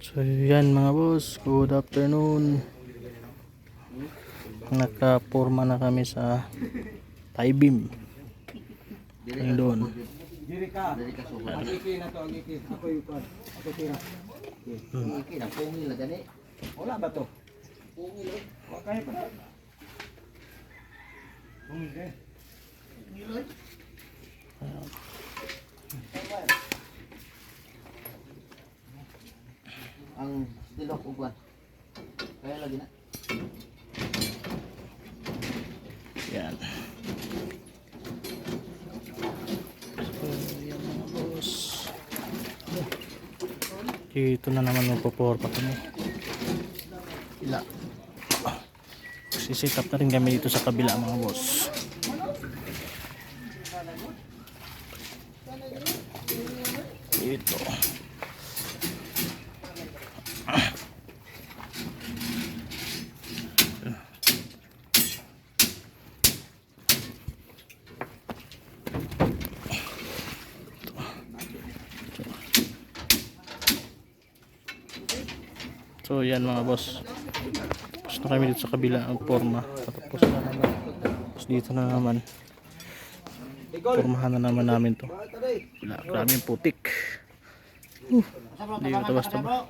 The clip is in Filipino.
So yan mga boss, good afternoon. Nakaporma na kami sa tie beam. Ayun doon. Diri ka. Agiki na to, agiki. Ako yung pan. Ako tira. Agiki na pungil na gani. Wala ba to? Pungil eh. Wa kaya pa na. Pungil eh. Pungil eh. Ang stilok uguan. Kaya lagi na. Yan. So yan mga boss. Dito na naman magpo-porma kami. Ila. Sisit up na rin kami dito sa kabila mga boss. Ito. So yan mga boss. Tapos na kami dito sa kabila ang forma. Tapos na naman. Tapos dito na naman. Formahan na naman namin to. Wala, maraming putik. Hindi ito basta ba?